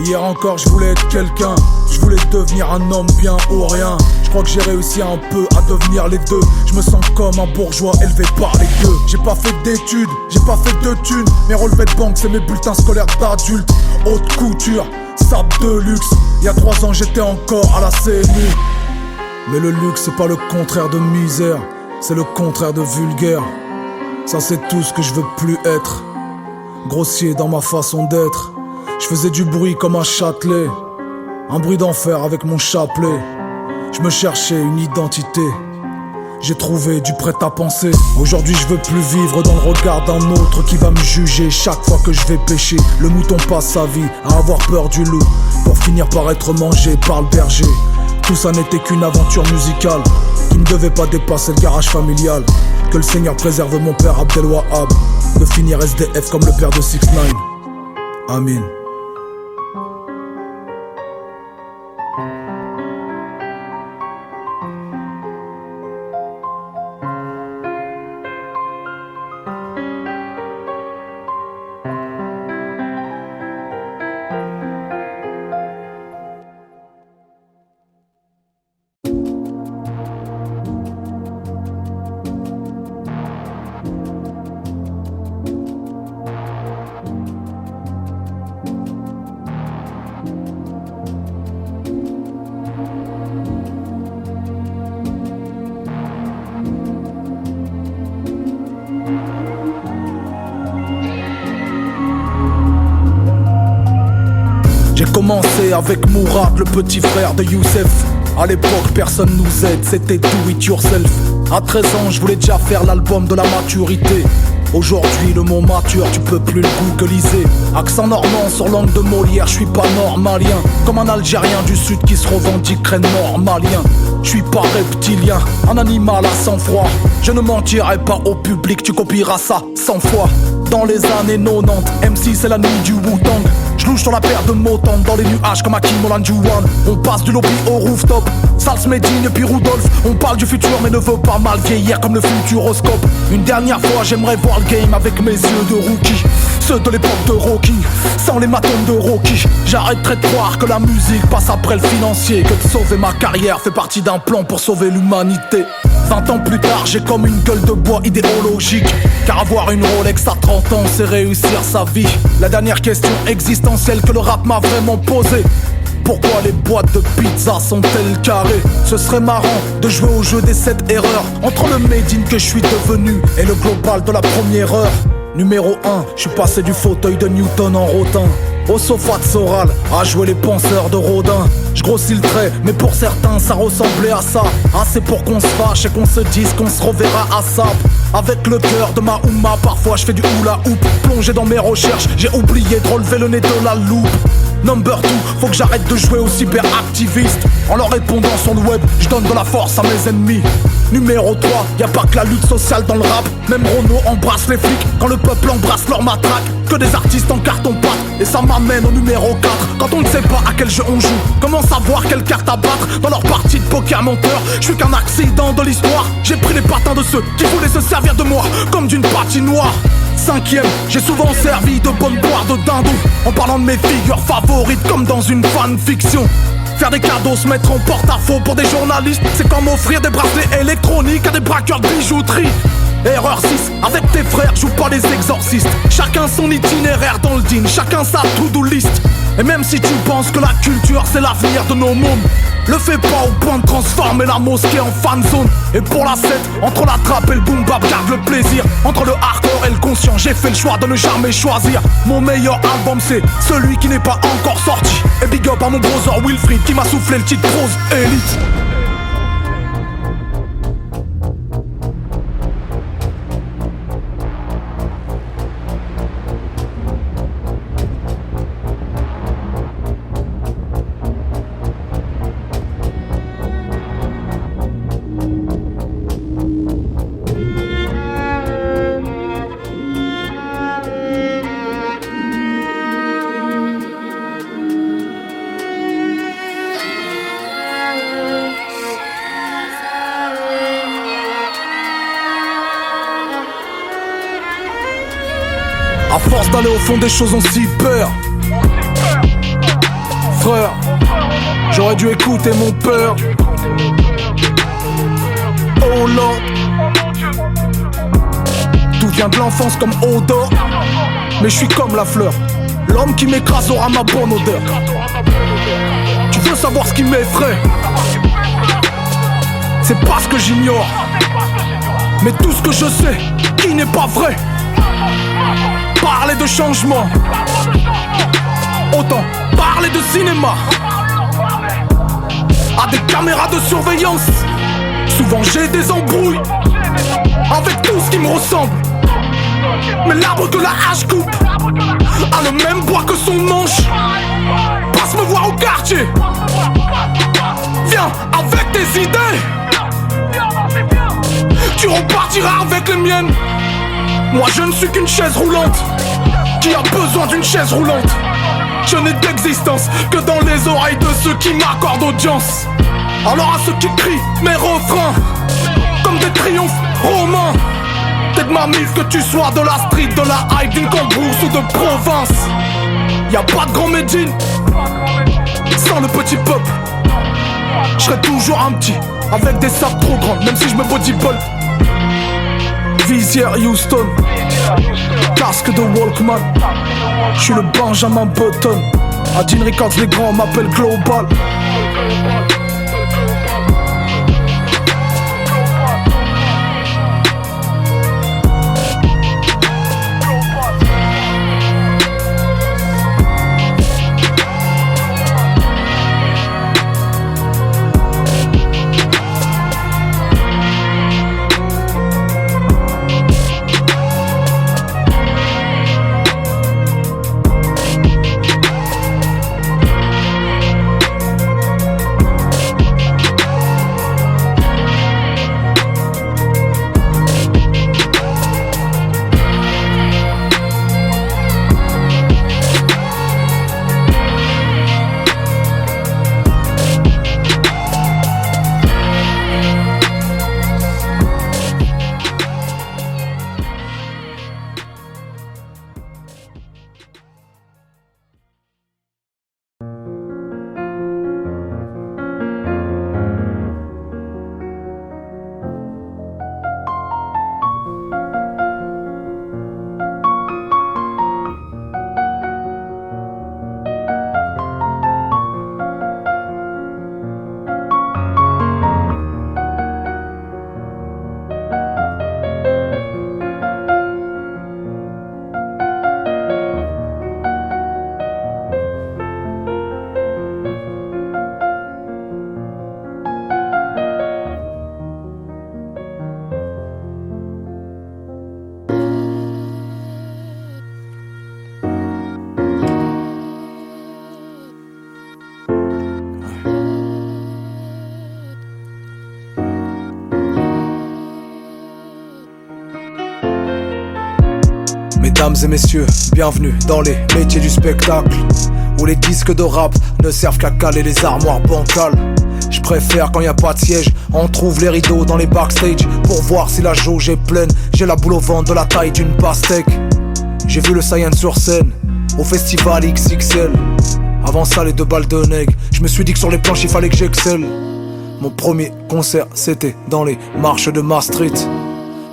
Hier encore je voulais être quelqu'un. Je voulais devenir un homme bien ou rien. Je crois que j'ai réussi un peu à devenir les deux. Je me sens comme un bourgeois élevé par les gueux. J'ai pas fait d'études, j'ai pas fait de thunes. Mes relevés de banque c'est mes bulletins scolaires d'adulte. Haute couture, sable de luxe. Il y a 3 ans j'étais encore à la CNU. Mais le luxe c'est pas le contraire de misère, c'est le contraire de vulgaire. Ça c'est tout ce que je veux plus être. Grossier dans ma façon d'être. Je faisais du bruit comme un Châtelet, un bruit d'enfer avec mon chapelet. Je me cherchais une identité, j'ai trouvé du prêt-à-penser. Aujourd'hui je veux plus vivre dans le regard d'un autre qui va me juger chaque fois que je vais pêcher. Le mouton passe sa vie à avoir peur du loup pour finir par être mangé par le berger. Tout ça n'était qu'une aventure musicale qui ne devait pas dépasser le garage familial. Que le Seigneur préserve mon père Abdelwahab de finir SDF comme le père de 6ix9ine. Amin. J'ai commencé avec Mourad, le petit frère de Youssef. À l'époque personne nous aide, c'était do it yourself. À 13 ans je voulais déjà faire l'album de la maturité. Aujourd'hui le mot mature tu peux plus le googliser. Accent normand sur langue de Molière, je suis pas normalien. Comme un Algérien du sud qui se revendiquerait normalien. Je suis pas reptilien, un animal à sang-froid. Je ne mentirai pas au public, tu copieras ça 100 fois. Dans les années 90, MC c'est la nuit du Wu-Tang. Je louche sur la paire de Motown dans les nuages comme Hakim Olajuwon. On passe du lobby au rooftop, Salz Medine puis Rudolph. On parle du futur mais ne veut pas mal vieillir comme le futuroscope. Une dernière fois j'aimerais voir le game avec mes yeux de rookie. Ceux de l'époque de Rocky, sans les matons de Rocky. J'arrêterai de croire que la musique passe après le financier. Que de sauver ma carrière fait partie d'un plan pour sauver l'humanité. 20 ans plus tard j'ai comme une gueule de bois idéologique. Car avoir une Rolex à 30 ans c'est réussir sa vie. La dernière question existentielle que le rap m'a vraiment posée: pourquoi les boîtes de pizza sont-elles carrées? Ce serait marrant de jouer au jeu des 7 erreurs entre le made in que je suis devenu et le global de la première heure. Numéro 1, je suis passé du fauteuil de Newton en rotin. au sofa de Soral, à jouer les penseurs de Rodin. Je grossis le trait, mais pour certains ça ressemblait à ça. Assez pour qu'on se fâche et qu'on se dise qu'on se reverra à Sap. Avec le cœur de ma Ouma, parfois je fais du hula hoop. Plongé dans mes recherches, j'ai oublié de relever le nez de la loupe. Number 2, faut que j'arrête de jouer au cyberactiviste. En leur répondant sur le web, je donne de la force à mes ennemis. Numéro 3, y a pas que la lutte sociale dans le rap. Même Renault embrasse les flics quand le peuple embrasse leur matraque. Que des artistes en carton-pâte, et ça m'amène au numéro 4. Quand on ne sait pas à quel jeu on joue, comment savoir quelle carte abattre dans leur partie de poker menteur. Je suis qu'un accident de l'histoire. J'ai pris les patins de ceux qui voulaient se servir de moi comme d'une patinoire. 5ème, j'ai souvent servi de bonne boire de dindon, en parlant de mes figures favorites comme dans une fanfiction. Faire des cadeaux, se mettre en porte-à-faux pour des journalistes, c'est comme offrir des bracelets électroniques à des braqueurs de bijouterie. Erreur 6, avec tes frères, joue pas les exorcistes. Chacun son itinéraire dans le din, chacun sa to-do list. Et même si tu penses que la culture c'est l'avenir de nos mômes, le fais pas au point de transformer la mosquée en fan zone. Et pour la 7, entre la trappe et le boom bap, garde le plaisir. Entre le hardcore et le conscient, j'ai fait le choix de ne jamais choisir. Mon meilleur album c'est celui qui n'est pas encore sorti. Et big up à mon brother Wilfried qui m'a soufflé le titre Prose Elite. À force d'aller au fond des choses, on s'y perd. Frère, j'aurais dû écouter mon père. Oh Lord, tout vient de l'enfance comme odeur. Mais je suis comme la fleur, l'homme qui m'écrase aura ma bonne odeur. Tu veux savoir ce qui m'effraie? C'est pas ce que j'ignore, mais tout ce que je sais qui n'est pas vrai. Parler de changement, autant parler de cinéma. À des caméras de surveillance, souvent j'ai des embrouilles avec tout ce qui me ressemble. Mais l'arbre que la hache coupe a le même bois que son manche. Passe me voir au quartier, viens avec tes idées. Tu repartiras avec les miennes. Moi je ne suis qu'une chaise roulante qui a besoin d'une chaise roulante. Je n'ai d'existence que dans les oreilles de ceux qui m'accordent audience. Alors à ceux qui crient mes refrains comme des triomphes romains, t'es de ma mise que tu sois de la street, de la hype, d'une cambrousse ou de province. Y'a pas de grand Médine sans le petit peuple. Je serai toujours un petit avec des sapes trop grandes, même si je me bodybuild. Visière Houston, casque de Walkman. Je suis le Benjamin Button. À Dean Records les grands m'appellent Global. Mesdames et messieurs, bienvenue dans les métiers du spectacle, où les disques de rap ne servent qu'à caler les armoires bancales. Je préfère quand y a pas de siège, on trouve les rideaux dans les backstage pour voir si la jauge est pleine. J'ai la boule au ventre de la taille d'une pastèque. J'ai vu le Saiyan sur scène, au festival XXL. Avant ça les 2 balles de nègre, je me suis dit que sur les planches il fallait que j'excelle. Mon premier concert c'était dans les marches de Maastricht.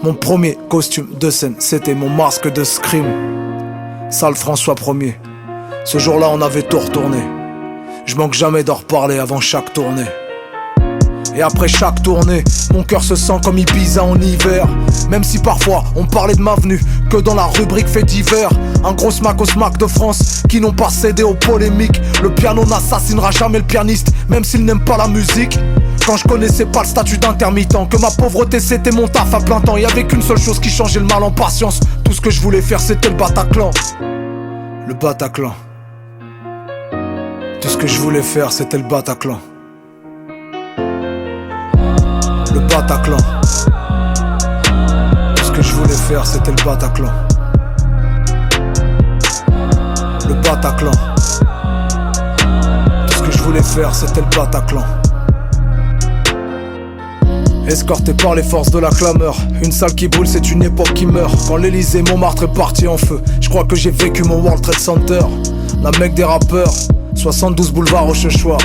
Mon premier costume de scène c'était mon masque de Scream. Salle François 1er, ce jour-là on avait tout retourné. Je manque jamais d'en reparler avant chaque tournée. Et après chaque tournée, mon cœur se sent comme Ibiza en hiver. Même si parfois on parlait de ma venue que dans la rubrique fait divers. Un gros smack au smack de France qui n'ont pas cédé aux polémiques. Le piano n'assassinera jamais le pianiste, même s'il n'aime pas la musique. Quand je connaissais pas le statut d'intermittent, que ma pauvreté c'était mon taf à plein temps. Y'avait qu'une seule chose qui changeait le mal en patience. Tout ce que je voulais faire c'était le Bataclan. Le Bataclan. Tout ce que je voulais faire c'était le Bataclan. Le Bataclan. Tout ce que je voulais faire c'était le Bataclan. Le Bataclan. Tout ce que je voulais faire c'était le Bataclan. Escorté par les forces de la clameur, une salle qui brûle c'est une époque qui meurt. Quand l'Elysée Montmartre est parti en feu, je crois que j'ai vécu mon World Trade Center. La mecque des rappeurs, 72 boulevard Rochechouart.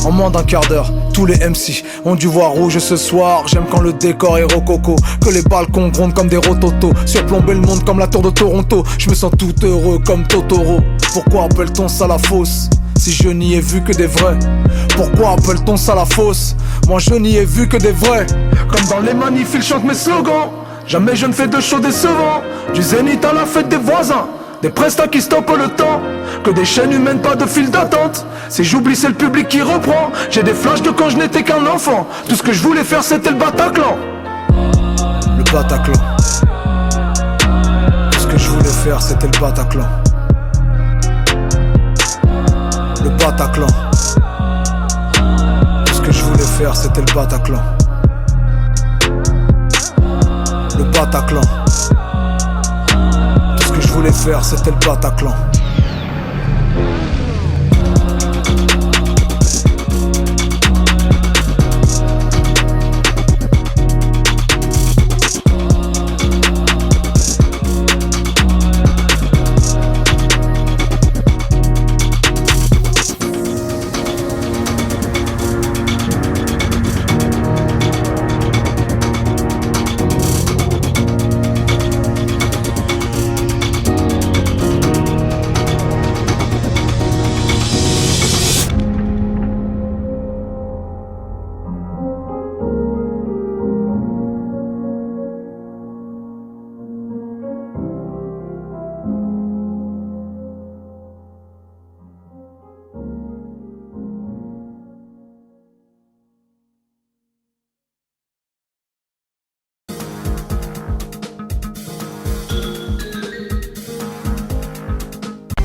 En moins d'un quart d'heure, tous les MC ont dû voir rouge ce soir. J'aime quand le décor est rococo, que les balcons grondent comme des rototos, surplomber le monde comme la tour de Toronto. Je me sens tout heureux comme Totoro. Pourquoi appelle-t-on ça la fosse si je n'y ai vu que des vrais? Pourquoi appelle-t-on ça la fosse? Moi je n'y ai vu que des vrais. Comme dans les manifs ils chantent mes slogans. Jamais je ne fais de show décevant. Du zénith à la fête des voisins, des prestats qui stoppent le temps, que des chaînes humaines, pas de file d'attente. Si j'oublie c'est le public qui reprend. J'ai des flashs de quand je n'étais qu'un enfant. Tout ce que je voulais faire c'était le Bataclan. Le Bataclan. Tout ce que je voulais faire c'était le Bataclan. Le Bataclan. Tout ce que je voulais faire c'était le Bataclan. Le Bataclan. Tout ce que je voulais faire c'était le Bataclan.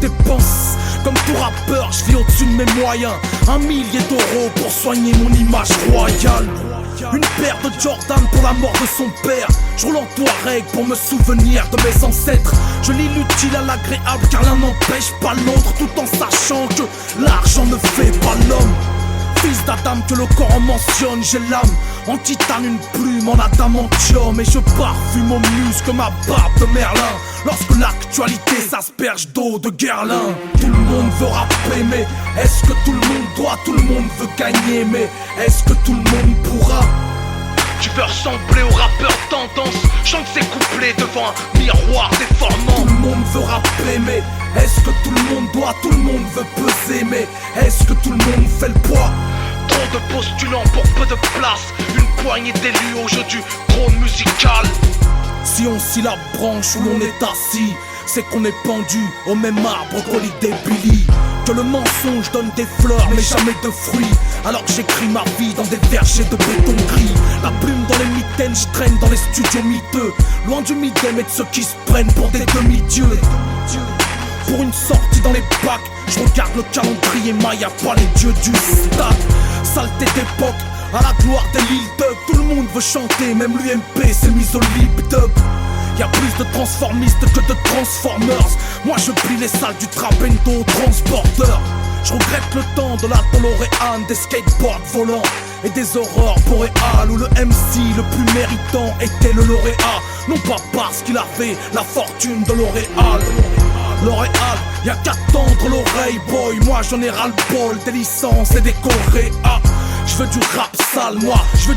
Dépense comme tout rappeur, je vis au-dessus de mes moyens. 1 millier d'euros pour soigner mon image royale. Une paire de Jordan pour la mort de son père. Je roule en Touareg pour me souvenir de mes ancêtres. Je lis l'utile à l'agréable car l'un n'empêche pas l'autre, tout en sachant que l'argent ne fait pas l'homme. Fils d'Adam que le Coran mentionne, j'ai l'âme en titane, une plume en adamantium. Et je parfume mon muscle ma barbe de Merlin. Lorsque l'actualité s'asperge d'eau de Guerlain. Tout le monde veut rapper, mais est-ce que tout le monde doit? Tout le monde veut gagner, mais est-ce que tout le monde pourra? Tu veux ressembler au rappeur tendance, chante ses couplets devant un miroir déformant. Tout le monde veut rapper, mais est-ce que tout le monde doit? Tout le monde veut peser, mais est-ce que tout le monde fait le poids? Trop de postulants pour peu de place, une poignée d'élus au jeu du trône musical. Si on scie la branche où l'on est assis, c'est qu'on est pendu au même arbre qu'Holiday Billy. Que le mensonge donne des fleurs mais jamais de fruits, alors que j'écris ma vie dans des vergers de béton gris. La plume dans les mitaines, je traîne dans les studios miteux, loin du midem et de ceux qui se prennent pour des demi-dieux. Pour une sortie dans les bacs, je regarde le calendrier Maya, pas les dieux du stade. Saleté d'époque, à la gloire des Lil Dub. Tout le monde veut chanter, même l'UMP s'est mis au lip dub. Y'a plus de transformistes que de transformers. Moi je plie les salles du Trabendo transporteur. Je regrette le temps de la DeLorean, des skateboards volants et des aurores boréales où le MC le plus méritant était le lauréat. Non pas parce qu'il avait la fortune de L'Oréal. L'Oréal, y'a qu'à tendre l'oreille boy. Moi j'en ai ras-le-bol des licences et des coréas. Je veux du rap sale, moi je veux